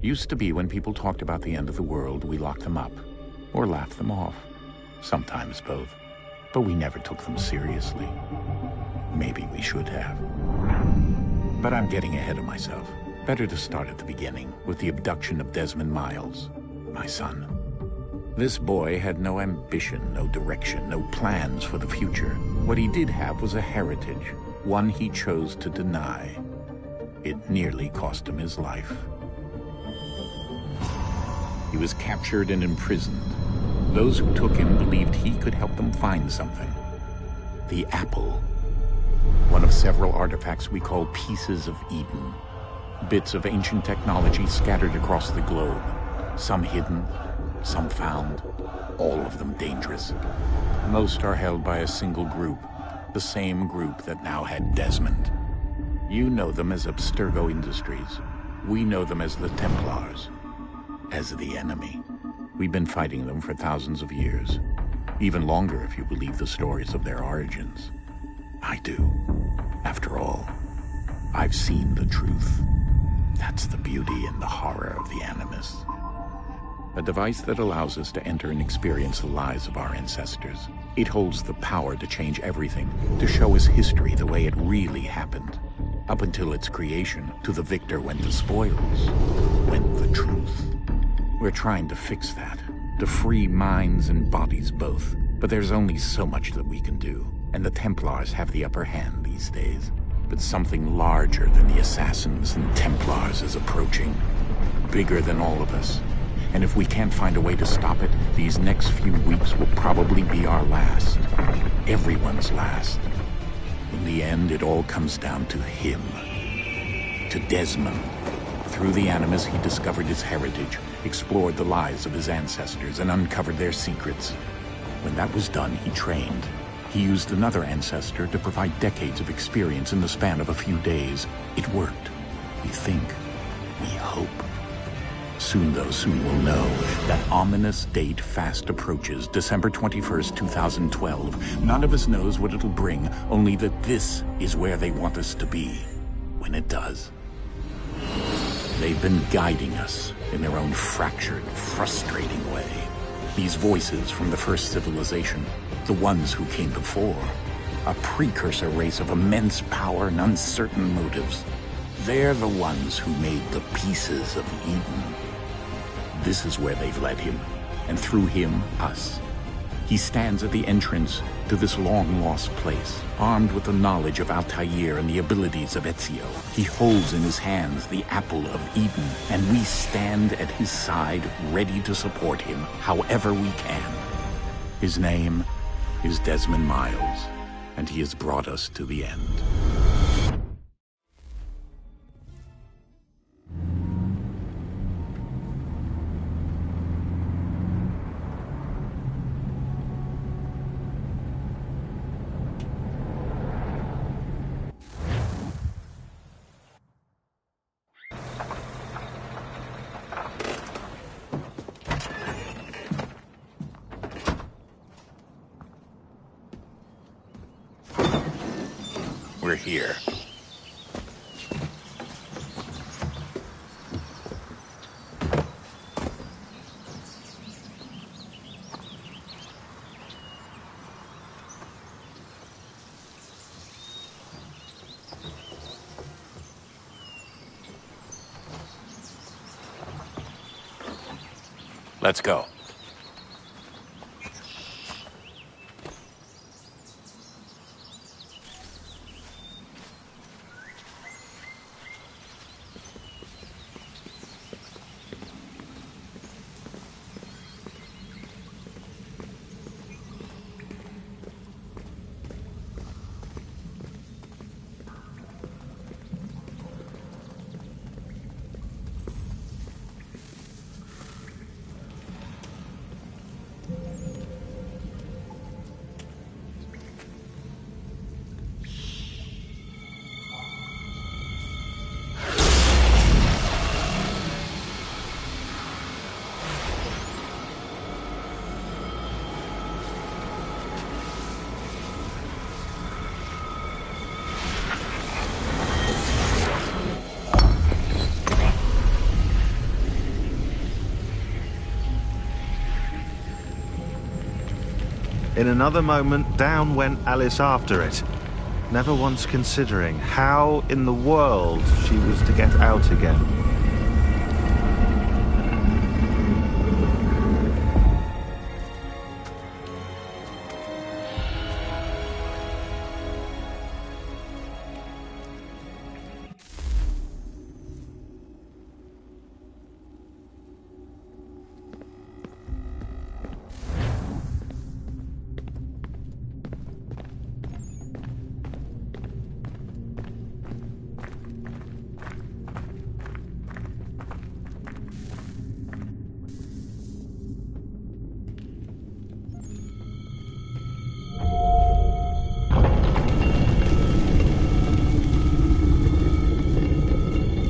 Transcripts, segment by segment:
Used to be when people talked about the end of the world, we locked them up, or laughed them off. Sometimes both. But we never took them seriously. Maybe we should have. But I'm getting ahead of myself. Better to start at the beginning, with the abduction of Desmond Miles, my son. This boy had no ambition, no direction, no plans for the future. What he did have was a heritage, one he chose to deny. It nearly cost him his life. He was captured and imprisoned. Those who took him believed he could help them find something. The apple. One of several artifacts we call pieces of Eden. Bits of ancient technology scattered across the globe. Some hidden, some found, all of them dangerous. Most are held by a single group, the same group that now had Desmond. You know them as Abstergo Industries. We know them as the Templars. As the enemy. We've been fighting them for thousands of years. Even longer if you believe the stories of their origins. I do. After all, I've seen the truth. That's the beauty and the horror of the Animus. A device that allows us to enter and experience the lives of our ancestors. It holds the power to change everything, to show us history the way it really happened. Up until its creation, to the victor went the spoils, went the truth. We're trying to fix that, to free minds and bodies both. But there's only so much that we can do, and the Templars have the upper hand these days. But something larger than the Assassins and Templars is approaching, bigger than all of us. And if we can't find a way to stop it, these next few weeks will probably be our last. Everyone's last. In the end, it all comes down to him. To Desmond. Through the Animus, he discovered his heritage, explored the lives of his ancestors, and uncovered their secrets. When that was done, he trained. He used another ancestor to provide decades of experience in the span of a few days. It worked. We think. We hope. Soon, though, soon we'll know. That ominous date fast approaches, December 21st, 2012. None of us knows what it'll bring, only that this is where they want us to be. When it does. They've been guiding us in their own fractured, frustrating way. These voices from the first civilization, the ones who came before, a precursor race of immense power and uncertain motives. They're the ones who made the pieces of Eden. This is where they've led him, and through him, us. He stands at the entrance to this long-lost place, armed with the knowledge of Altair and the abilities of Ezio. He holds in his hands the apple of Eden, and we stand at his side, ready to support him however we can. His name is Desmond Miles, and he has brought us to the end. We're here. Let's go. In another moment, down went Alice after it, never once considering how in the world she was to get out again.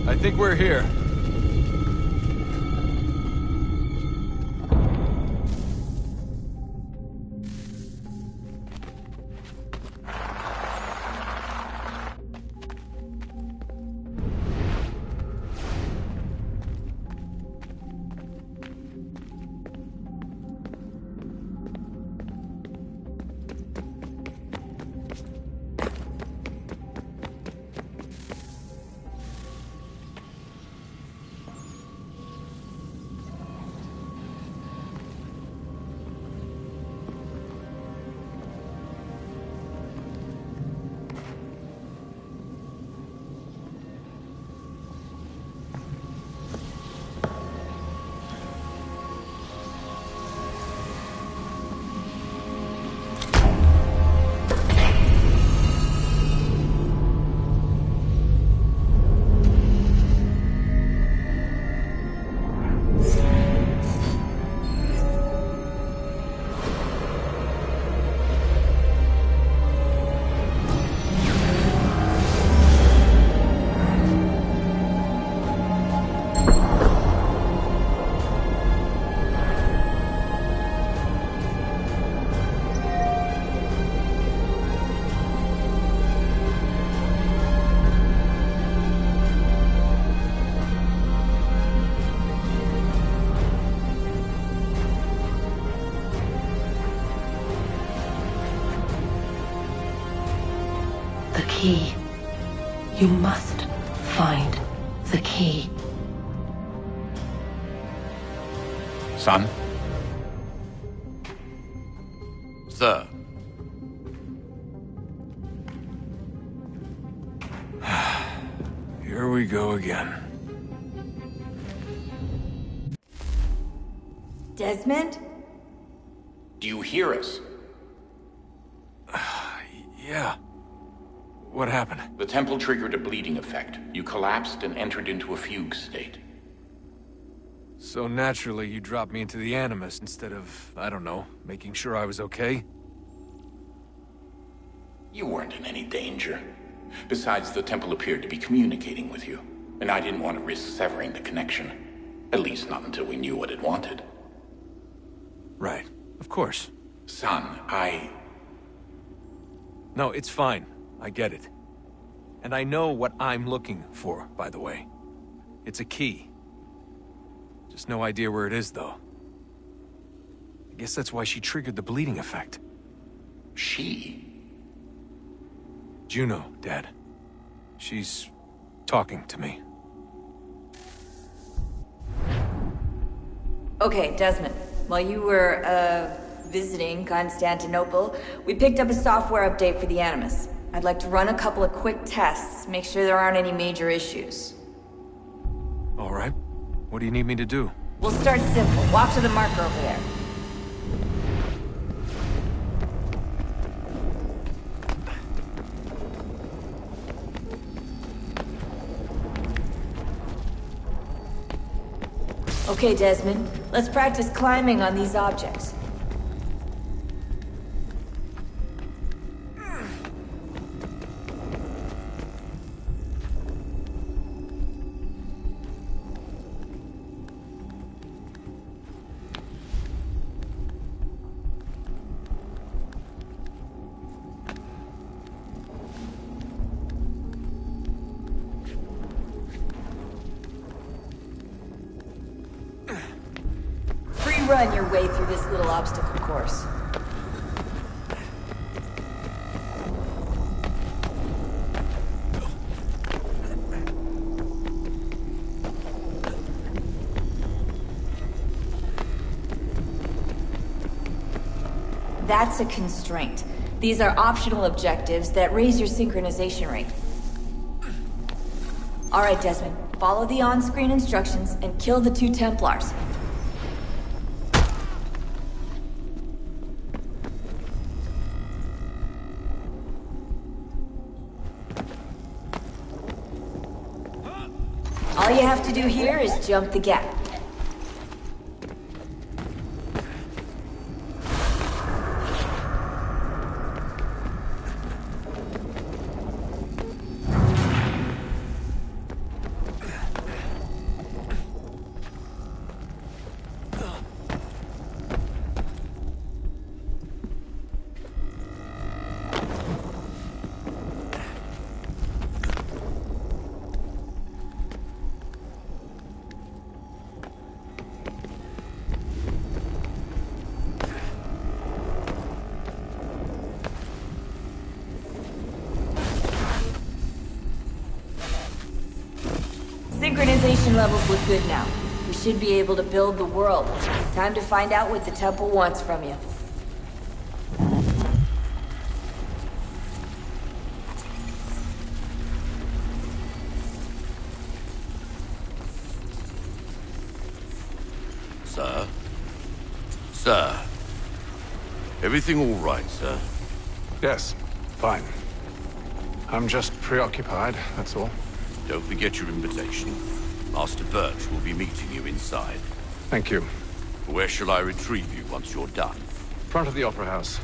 I think we're here. The key. You must find the key. Son? Sir. Here we go again. Desmond? Do you hear us? Yeah. What happened? The temple triggered a bleeding effect. You collapsed and entered into a fugue state. So naturally, you dropped me into the Animus instead of, I don't know, making sure I was okay? You weren't in any danger. Besides, the temple appeared to be communicating with you, and I didn't want to risk severing the connection. At least not until we knew what it wanted. Right. Of course. Son, No, it's fine. I get it. And I know what I'm looking for, by the way. It's a key. Just no idea where it is, though. I guess that's why she triggered the bleeding effect. She? Juno, Dad. She's talking to me. Okay, Desmond. While you were, visiting Constantinople, we picked up a software update for the Animus. I'd like to run a couple of quick tests, make sure there aren't any major issues. All right. What do you need me to do? We'll start simple. Walk to the marker over there. Okay, Desmond. Let's practice climbing on these objects. Run your way through this little obstacle course. That's a constraint. These are optional objectives that raise your synchronization rate. All right, Desmond. Follow the on-screen instructions and kill the 2 Templars. All you have to do here is jump the gap. Synchronization levels look good now. We should be able to build the world. Time to find out what the temple wants from you. Sir? Sir? Everything all right, sir? Yes, fine. I'm just preoccupied, that's all. Don't forget your invitation. Master Birch will be meeting you inside. Thank you. Where shall I retrieve you once you're done? Front of the Opera House.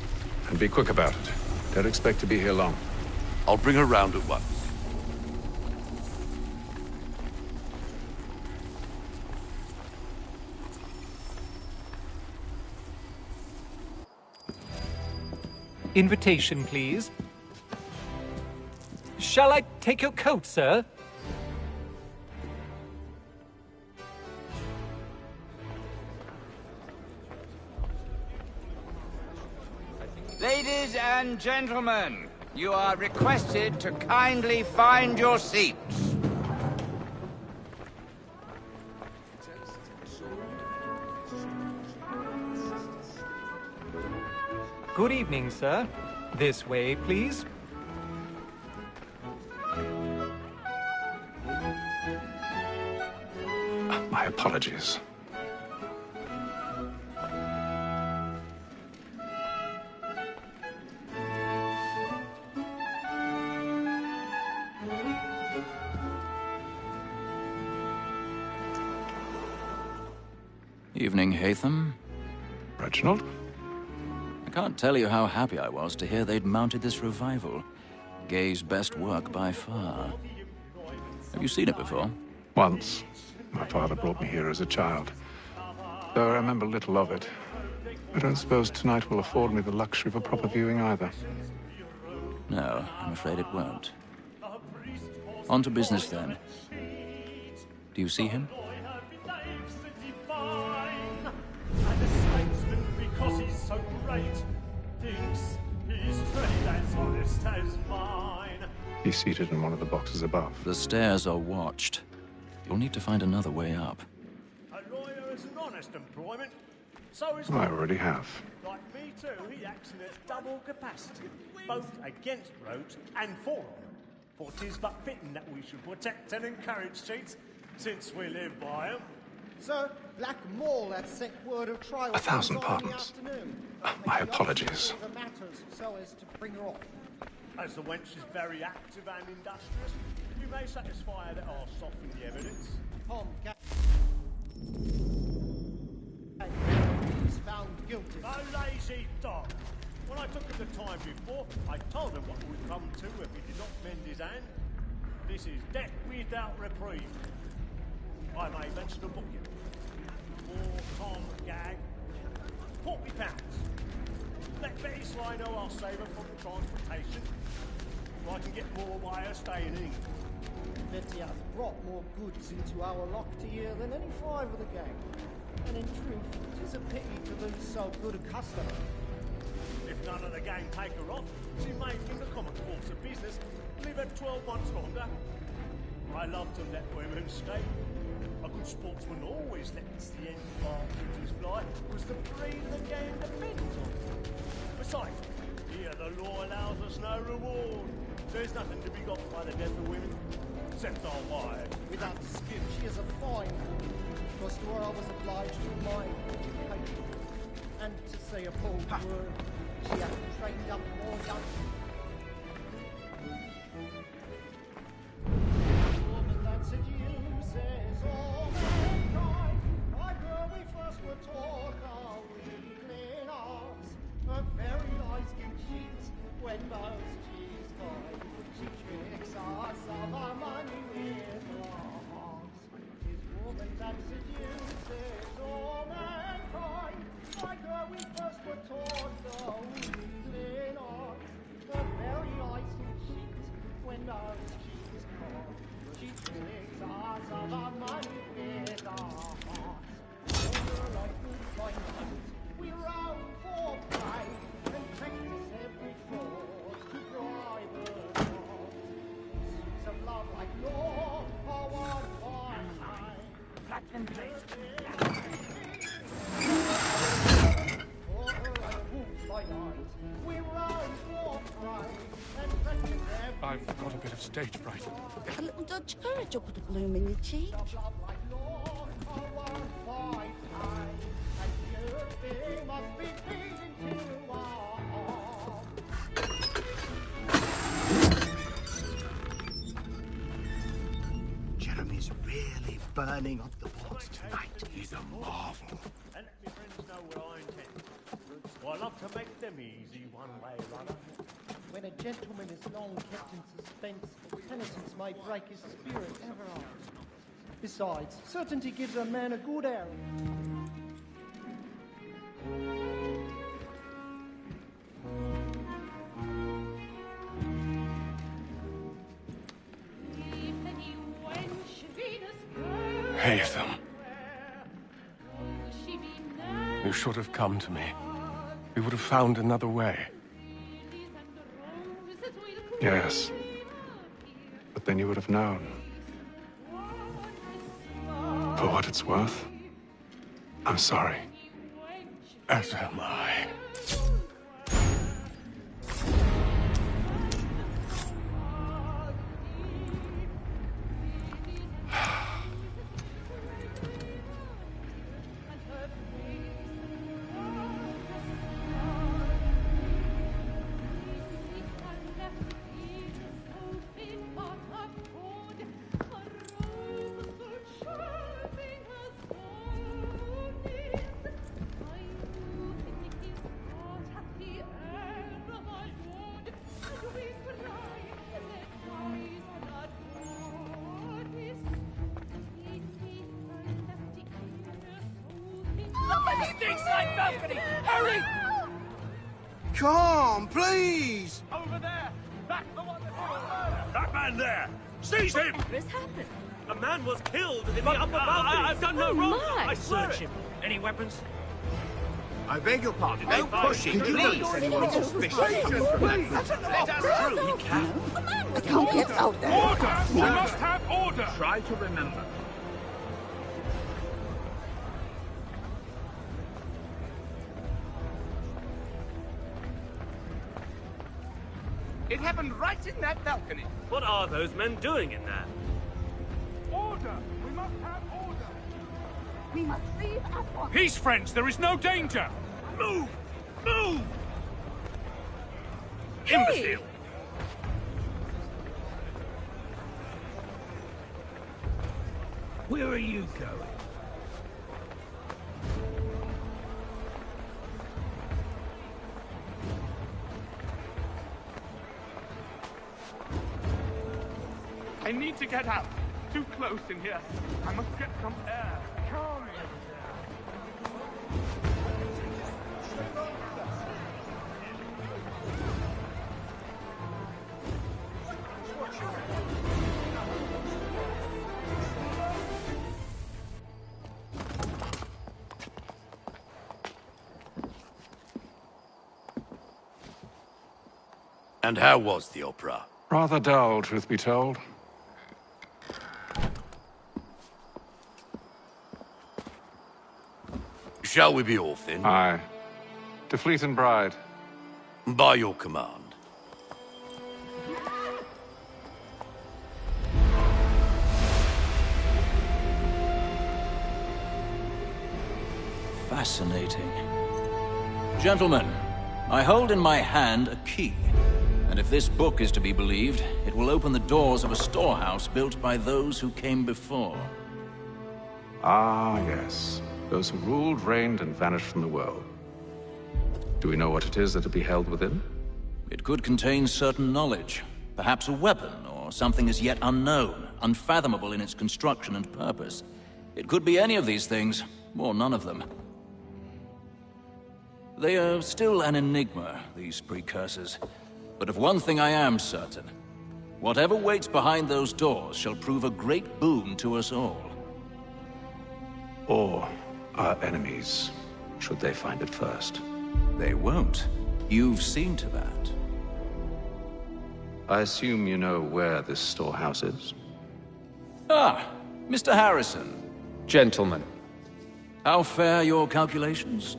And be quick about it. Don't expect to be here long. I'll bring her round at once. Invitation, please. Shall I take your coat, sir? Ladies and gentlemen, you are requested to kindly find your seats. Good evening, sir. This way, please. My apologies. Evening, Haytham. Reginald? I can't tell you how happy I was to hear they'd mounted this revival. Gay's best work by far. Have you seen it before? Once. My father brought me here as a child. Though I remember little of it. I don't suppose tonight will afford me the luxury of a proper viewing either. No, I'm afraid it won't. On to business then. Do you see him? Because he's so great, thinks he's trade as honest as mine. He's seated in one of the boxes above. The stairs are watched. You'll need to find another way up. A lawyer is an honor honest employment. So is I already have. like me too, he acts in a double capacity, both against roads and for them. For 'tis but fitting that we should protect and encourage cheats, since we live by 'em. Sir, Black Mall had sent word of trial 1,000 in the pardons. afternoon. My apologies. The matters so as to bring her off. As the wench is very active and industrious, you may satisfy her that I'll soften the evidence. Tom is found guilty. A lazy dog. When I took him the time before, I told him what would come to if he did not bend his hand. This is death without reprieve. I may mention a booking. For Tom Gag, £40. Let Betty Sly know I'll save her from the transportation, so I can get more by her staying in England. Betty has brought more goods into our locked here than any five of the gang. And in truth, it is a pity to lose so good a customer. If none of the gang take her off, she may, in the common course of business, leave her 12 months longer. I love to let women stay. A good sportsman always lets the end partridges fly, because the breed of the game depends on it. Besides, here the law allows us no reward. There's nothing to be got by the death of women, except our wives. Without dispute, she is a fine woman, because to her I was obliged to remind education. And to say a bold word, she hath trained up more young. Woman that seduces all mankind, my girl, we first were taught our weakling arms. Her very eyes can cheat when most she's fine. She tricks us of our money with her hearts. This woman that seduces all mankind, my girl, we first were taught our weakling arms. Her very eyes can cheat when most she's caught. She tricks us of our money with our hearts. Over like good finders, we roam for prey and practice every fraud to bribe her love. Pursuits of love like law are one by night. Flatland place. For her like wolves by night, we roam for prey and practice every I've got a bit of stage fright. A little Dutch courage will put a bloom in your cheek. love like law are one by night. And you must be pleasing to our hearts. Jeremy's really burning up the boards tonight. He's a marvel. And let me friends know what I intend. So I love to make them easy one way or other. When a gentleman is long kept in suspense, penitence may break his spirit ever after. Besides, certainty gives a man a good air. Haytham. You should have come to me. We would have found another way. Yes. But then you would have known. For what it's worth, I'm sorry. As am I. Hurry! Come, please! Over there! That's the one That man there! Seize him! What has happened? A man was killed in the upper balcony. I've done no wrong. I search him. Any weapons? I beg your pardon. No pushing. Did you notice anyone suspicious? Please! Let us through. He can. I can't get out there. Order! We must have order! Try to remember. It happened right in that balcony. What are those men doing in there? Order! We must have order! We must leave at once. Peace, friends! There is no danger! Move! Move! Imbecile! Where are you going? I need to get out. Too close in here. I must get some air. Come. And how was the opera? Rather dull, truth be told. Shall we be off then? Aye. To Fleet and Bride. By your command. Fascinating. Gentlemen, I hold in my hand a key. And if this book is to be believed, it will open the doors of a storehouse built by those who came before. Ah, yes. Those who ruled, reigned, and vanished from the world. Do we know what it is that will be held within? It could contain certain knowledge. Perhaps a weapon, or something as yet unknown, unfathomable in its construction and purpose. It could be any of these things, or none of them. They are still an enigma, these precursors. But of one thing I am certain. Whatever waits behind those doors shall prove a great boon to us all. Or our enemies, should they find it first. They won't. You've seen to that. I assume you know where this storehouse is? Ah, Mr. Harrison. Gentlemen. How fare your calculations?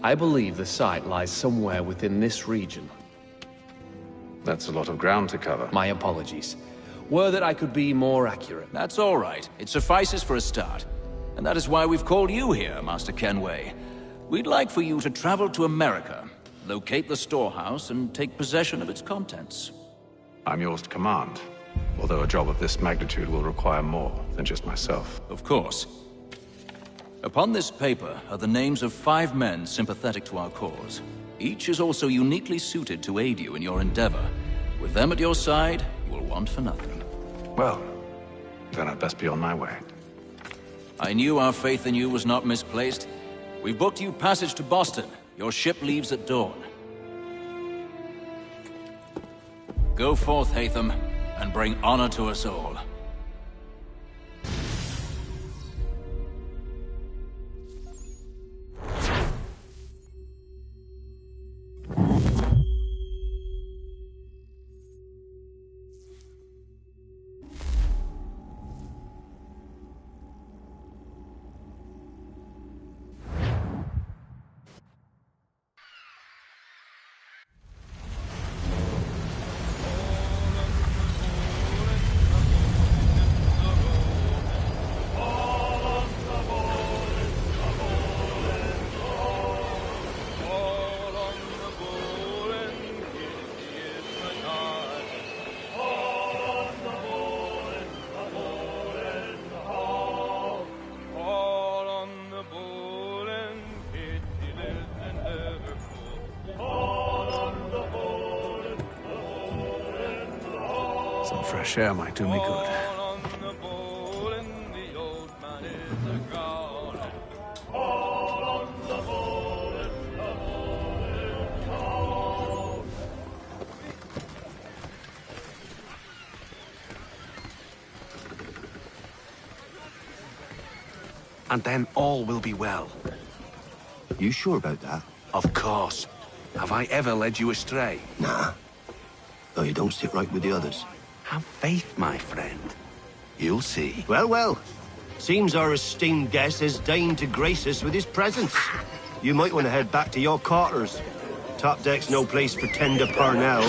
I believe the site lies somewhere within this region. That's a lot of ground to cover. My apologies. Were that I could be more accurate. That's all right. It suffices for a start. And that is why we've called you here, Master Kenway. We'd like for you to travel to America, locate the storehouse, and take possession of its contents. I'm yours to command, although a job of this magnitude will require more than just myself. Of course. Upon this paper are the names of 5 men sympathetic to our cause. Each is also uniquely suited to aid you in your endeavor. With them at your side, you will want for nothing. Well, then I'd best be on my way. I knew our faith in you was not misplaced. We've booked you passage to Boston. Your ship leaves at dawn. Go forth, Hatham, and bring honor to us all. Some fresh air might do me good. And then all will be well. You sure about that? Of course. Have I ever led you astray? Nah. Though you don't sit right with the others. Have faith, my friend. You'll see. Well, well. Seems our esteemed guest has deigned to grace us with his presence. You might want to head back to your quarters. Top deck's no place for tender parnells.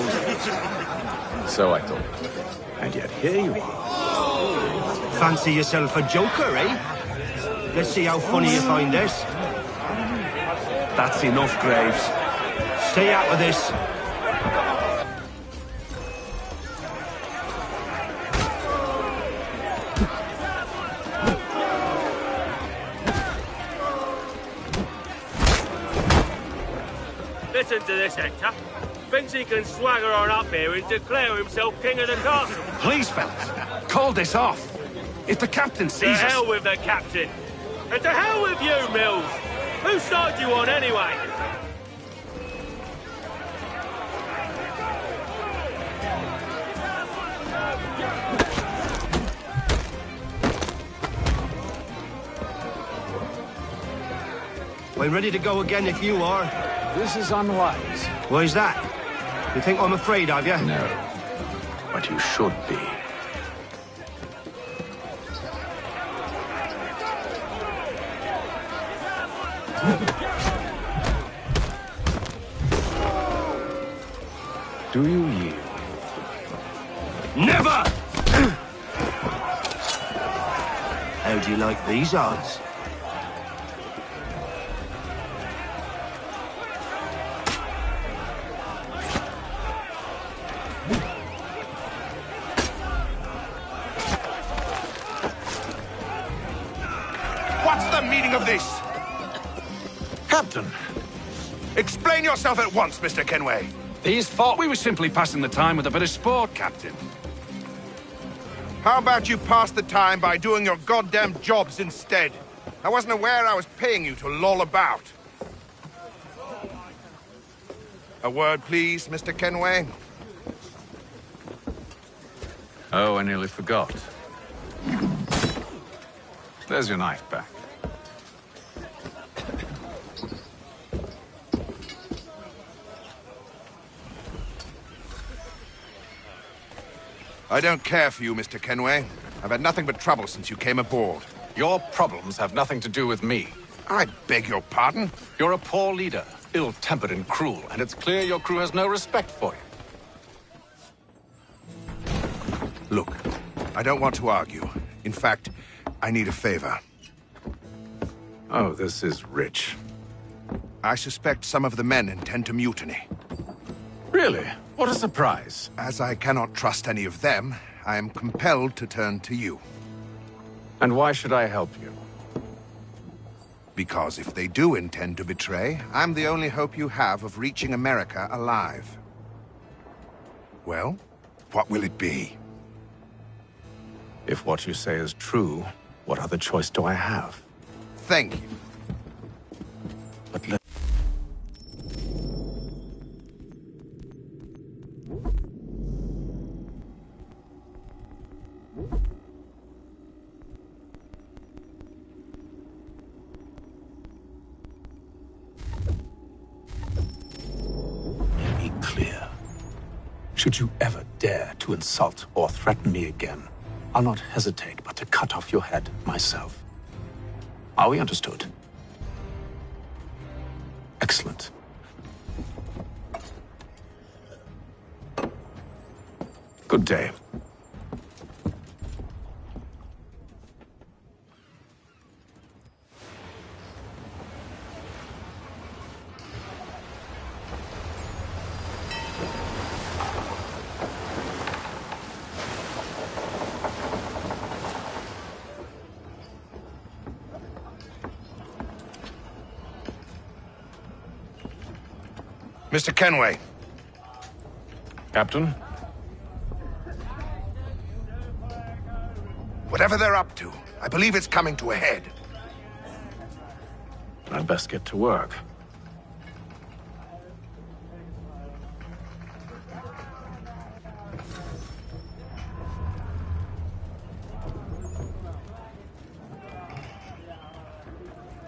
So I thought. And yet here you are. Fancy yourself a joker, eh? Let's see how funny you find this. That's enough, Graves. Stay out of this. Listen to this, Hector. Thinks he can swagger on up here and declare himself king of the castle. Please, fellas, call this off. If the captain To sees us... hell with the captain. And to hell with you, Mills. Whose side you on, anyway? We're ready to go again if you are. This is unwise. Why's that? You think I'm afraid of you? No. But you should be. Do you yield? Never! How do you like these odds? What's the meaning of this? Captain! Explain yourself at once, Mr. Kenway. These thought we were simply passing the time with a bit of sport, Captain. How about you pass the time by doing your goddamn jobs instead? I wasn't aware I was paying you to loll about. A word, please, Mr. Kenway. Oh, I nearly forgot. There's your knife back. I don't care for you, Mr. Kenway. I've had nothing but trouble since you came aboard. Your problems have nothing to do with me. I beg your pardon? You're a poor leader, ill-tempered and cruel, and it's clear your crew has no respect for you. Look, I don't want to argue. In fact, I need a favor. Oh, this is rich. I suspect some of the men intend to mutiny. Really? What a surprise. As I cannot trust any of them, I am compelled to turn to you. And why should I help you? Because if they do intend to betray, I'm the only hope you have of reaching America alive. Well, what will it be? If what you say is true, what other choice do I have? Thank you. But let... Be clear. Should you ever dare to insult or threaten me again, I'll not hesitate but to cut off your head myself. Are we understood? Excellent. Good day. Mr. Kenway. Captain? Whatever they're up to, I believe it's coming to a head. I'd best get to work.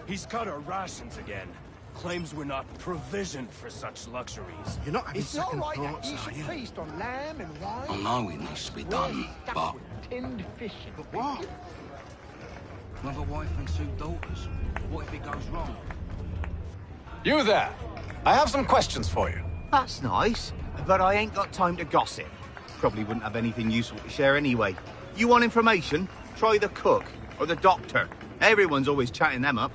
He's cut our rations again. Claims we're not provisioned for such luxuries. You're not having It's not second like that. thoughts, You are should you? feast on lamb and wine. I know it needs to be done, but Tinned fish. What? another wife and two daughters. What if it goes wrong? You there! I have some questions for you. That's nice, but I ain't got time to gossip. Probably wouldn't have anything useful to share anyway. You want information? Try the cook or the doctor. Everyone's always chatting them up.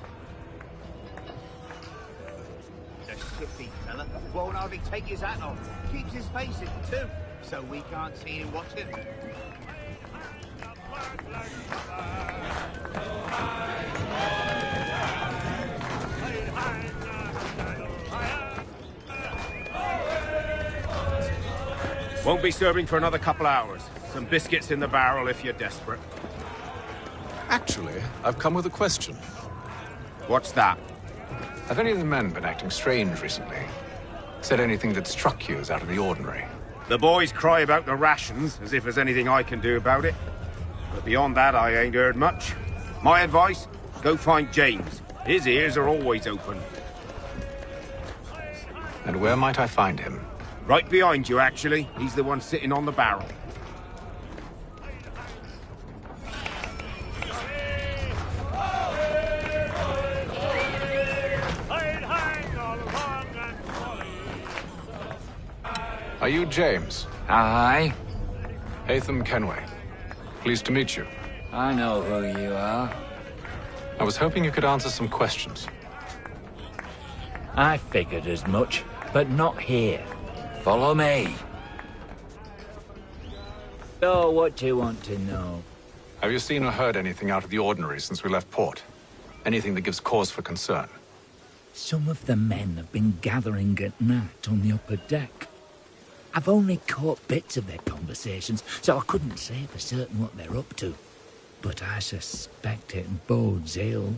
The shifty fella won't hardly take his hat off. Keeps his face in too, so we can't see him watching. Won't be serving for another couple hours. Some biscuits in the barrel if you're desperate. Actually, I've come with a question. What's that? Have any of the men been acting strange recently? Said anything that struck you as out of the ordinary? The boys cry about the rations, as if there's anything I can do about it. But beyond that, I ain't heard much. My advice, go find James. His ears are always open. And where might I find him? Right behind you, actually. He's the one sitting on the barrel. Are you James? Aye. Haytham Kenway. Pleased to meet you. I know who you are. I was hoping you could answer some questions. I figured as much, but not here. Follow me. So, what do you want to know? Have you seen or heard anything out of the ordinary since we left port? Anything that gives cause for concern? Some of the men have been gathering at night on the upper deck. I've only caught bits of their conversations, so I couldn't say for certain what they're up to. But I suspect it bodes ill.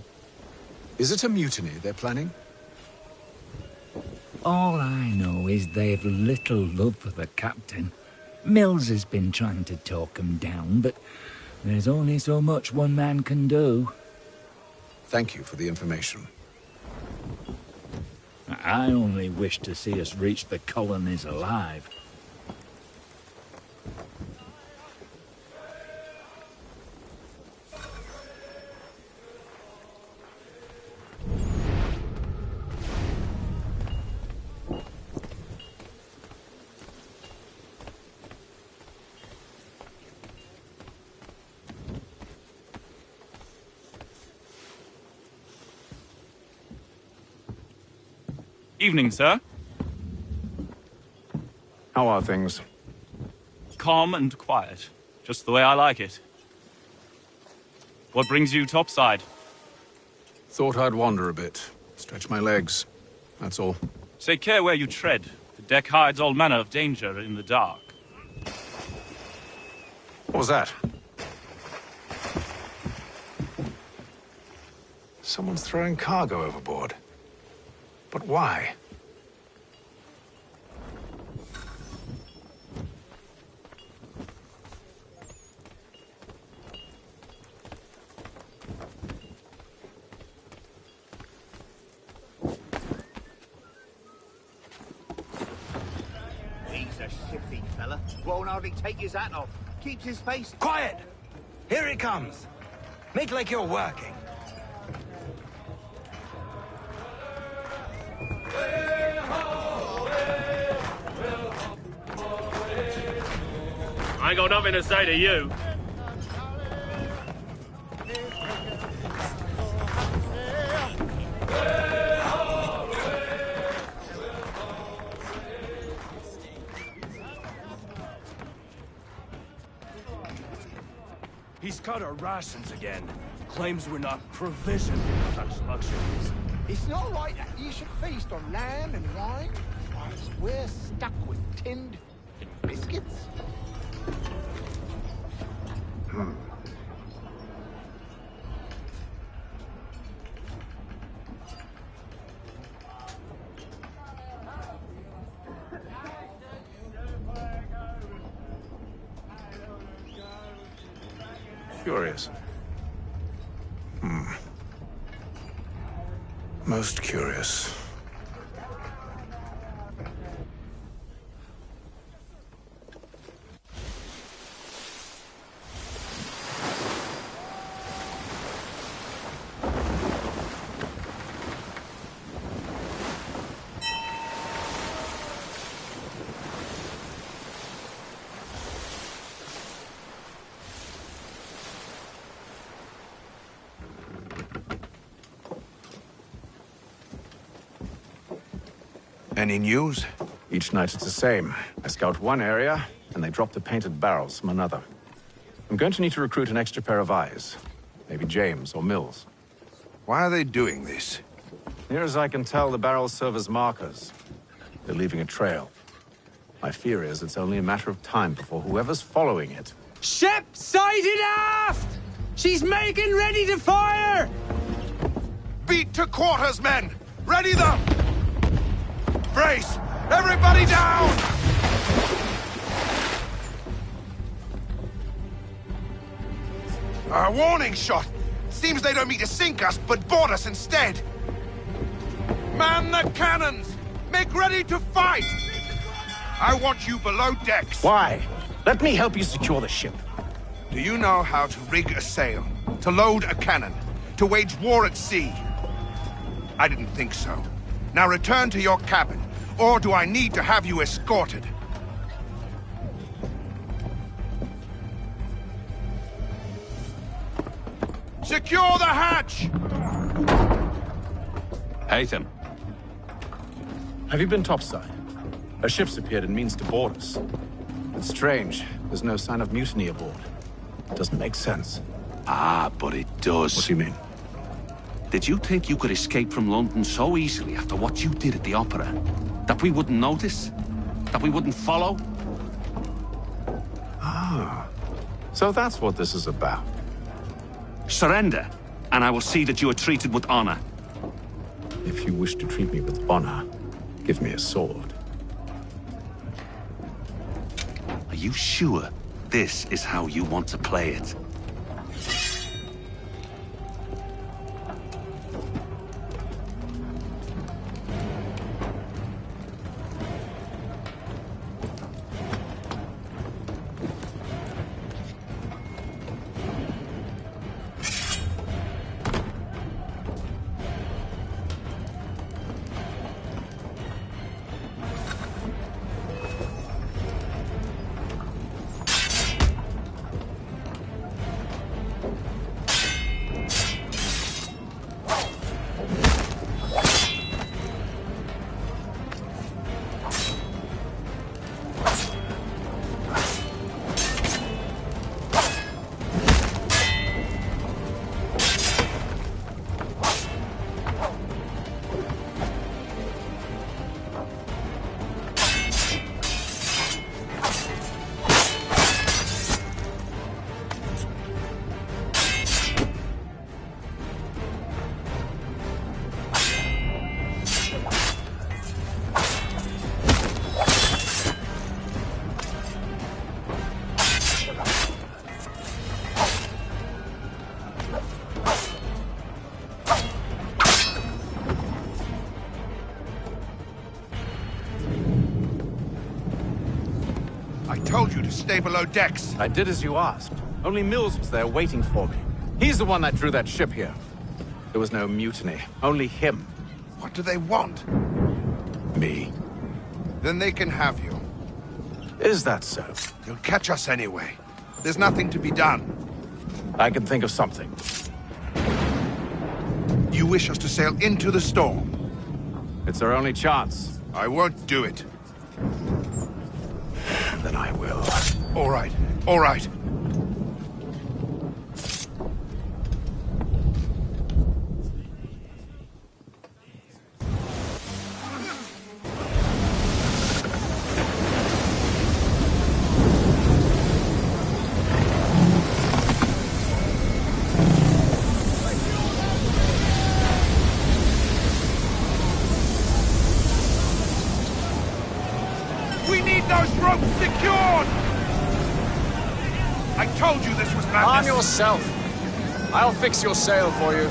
Is it a mutiny they're planning? All I know is they've little love for the captain. Mills has been trying to talk him down, but there's only so much one man can do. Thank you for the information. I only wish to see us reach the colonies alive. Evening, sir. How are things? Calm and quiet. Just the way I like it. What brings you topside? Thought I'd wander a bit. Stretch my legs. That's all. Take care where you tread. The deck hides all manner of danger in the dark. What was that? Someone's throwing cargo overboard. But why? He's a shifty fella. Won't hardly take his hat off. Keeps his face... Quiet! Here he comes. Make like you're working. I ain't got nothing to say to you. He's cut our rations again. Claims we're not provisioned with such luxuries. It's not right that you should feast on lamb and wine, whilst we're stuck with tinned biscuits. Curious. Most curious. Any news? Each night it's the same. I scout one area, and they drop the painted barrels from another. I'm going to need to recruit an extra pair of eyes. Maybe James or Mills. Why are they doing this? Near as I can tell, the barrels serve as markers. They're leaving a trail. My fear is it's only a matter of time before whoever's following it... Ship sighted aft! She's making ready to fire! Beat to quarters, men! Ready them! Brace! Everybody down! A warning shot! Seems they don't mean to sink us, but board us instead! Man the cannons! Make ready to fight! I want you below decks! Why? Let me help you secure the ship. Do you know how to rig a sail? To load a cannon? To wage war at sea? I didn't think so. Now return to your cabin, or do I need to have you escorted? Secure the hatch! Haytham. Have you been topside? A ship's appeared and means to board us. It's strange. There's no sign of mutiny aboard. It doesn't make sense. Ah, but it does. What do you mean? Did you think you could escape from London so easily after what you did at the opera? That we wouldn't notice? That we wouldn't follow? Ah. So that's what this is about. Surrender, and I will see that you are treated with honor. If you wish to treat me with honor, give me a sword. Are you sure this is how you want to play it? Told you to stay below decks. I did as you asked. Only Mills was there waiting for me. He's the one that drew that ship here. There was no mutiny, only him. What do they want? Me. Then they can have you. Is that so? You'll catch us anyway. There's nothing to be done. I can think of something. You wish us to sail into the storm? It's our only chance. I won't do it. Then I will. All right, all right. Arm yourself. I'll fix your sail for you.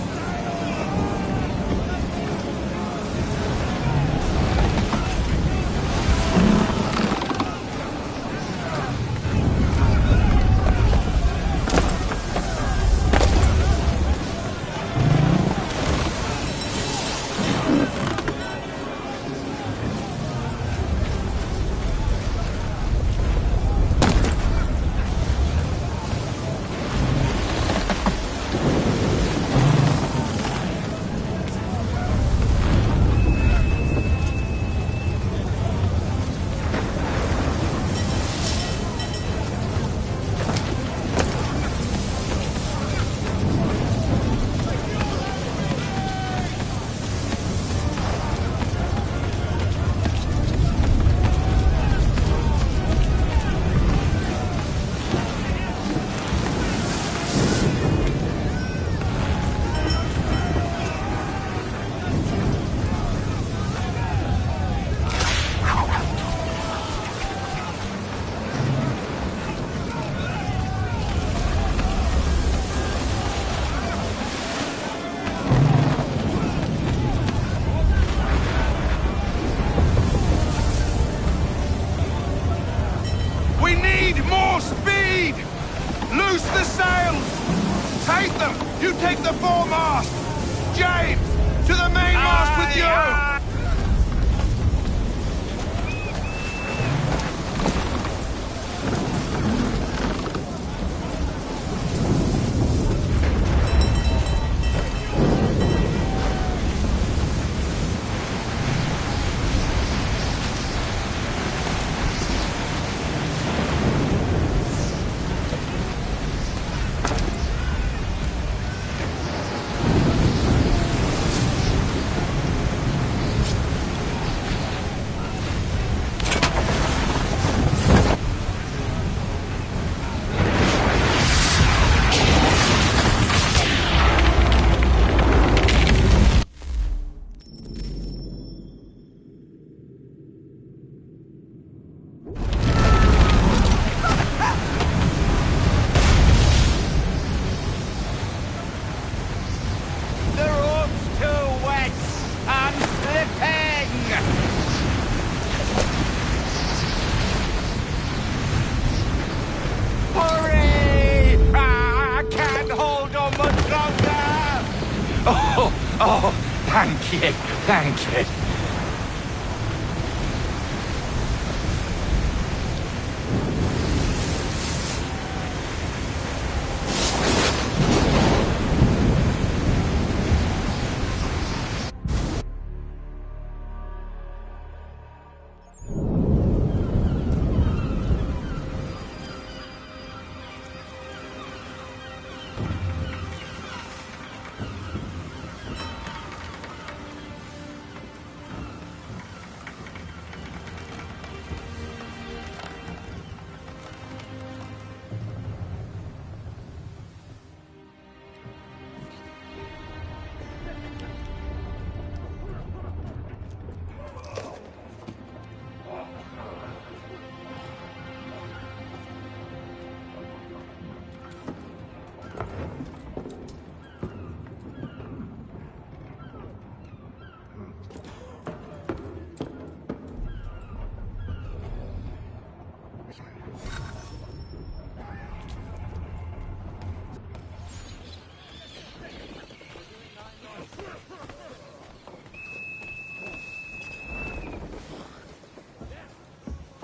take the foremast! James! To the mainmast with you! Oh, thank you, thank you.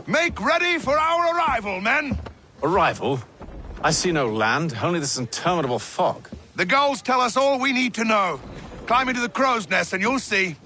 Make ready for our arrival, men! Arrival? I see no land, only this interminable fog. The gulls tell us all we need to know. Climb into the crow's nest and you'll see.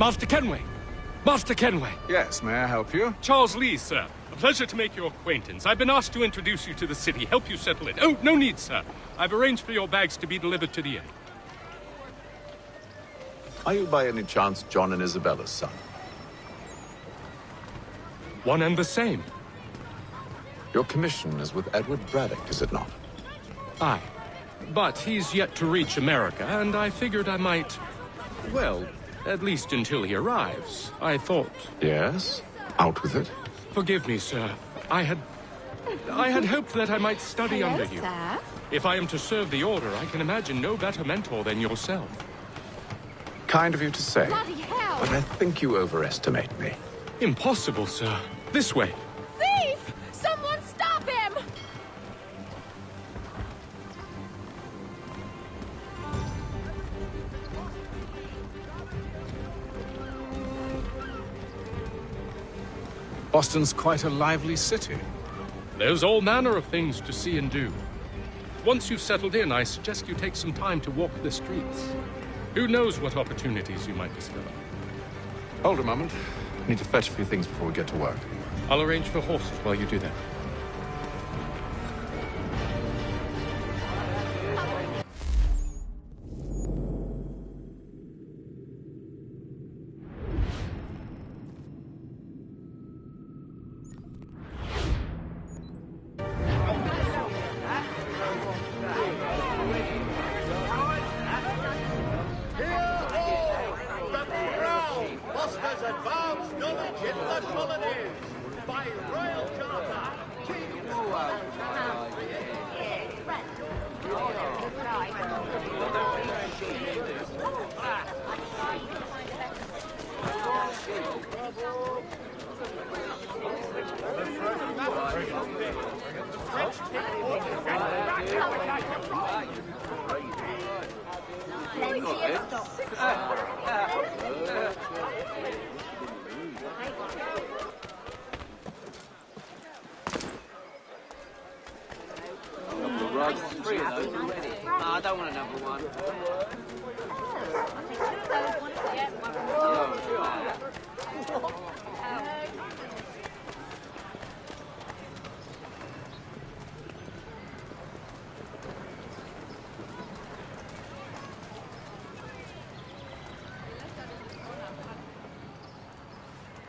Master Kenway! Master Kenway! Yes, may I help you? Charles Lee, sir. A pleasure to make your acquaintance. I've been asked to introduce you to the city, help you settle in. Oh, no need, sir. I've arranged for your bags to be delivered to the inn. Are you by any chance John and Isabella's son? One and the same. Your commission is with Edward Braddock, is it not? Aye. But he's yet to reach America, and I figured I might... Well, at least until he arrives, I thought. Yes? Out with it. Forgive me, sir. I had hoped that I might study Hello, under you. sir. If I am to serve the Order, I can imagine no better mentor than yourself. Kind of you to say. Bloody hell! But I think you overestimate me. Impossible, sir. This way. Thief! Someone stop him! Boston's quite a lively city. There's all manner of things to see and do. Once you've settled in, I suggest you take some time to walk the streets. Who knows what opportunities you might discover. Hold a moment. I need to fetch a few things before we get to work. I'll arrange for horses while you do that. Fosters advanced knowledge in the colonies by royal charter. I don't want another one.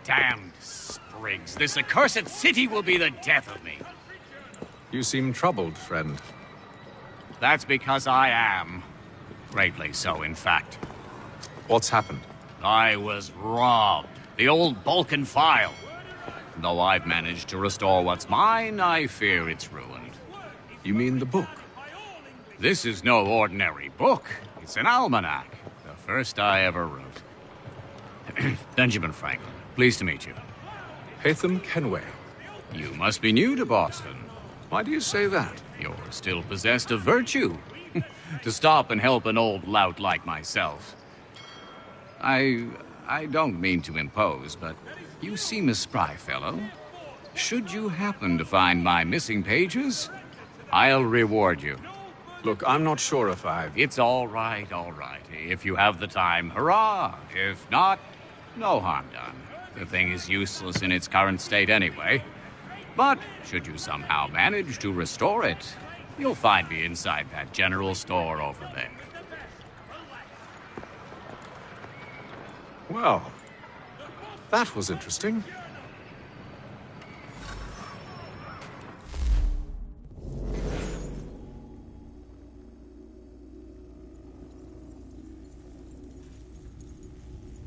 Damned sprigs. This accursed city will be the death of me. You seem troubled, friend. That's because I am. Greatly so, in fact. What's happened? I was robbed. The old Balkan file. Though I've managed to restore what's mine, I fear it's ruined. You mean the book? This is no ordinary book. It's an almanac. The first I ever wrote. Benjamin Franklin. Pleased to meet you. Haytham Kenway. You must be new to Boston. Why do you say that? You're still possessed of virtue. To stop and help an old lout like myself. I don't mean to impose, but you seem a spry fellow. Should you happen to find my missing pages, I'll reward you. Look, I'm not sure if It's all right, all right. If you have the time, hurrah! If not, no harm done. The thing is useless in its current state anyway. But should you somehow manage to restore it, you'll find me inside that general store over there. Well, that was interesting.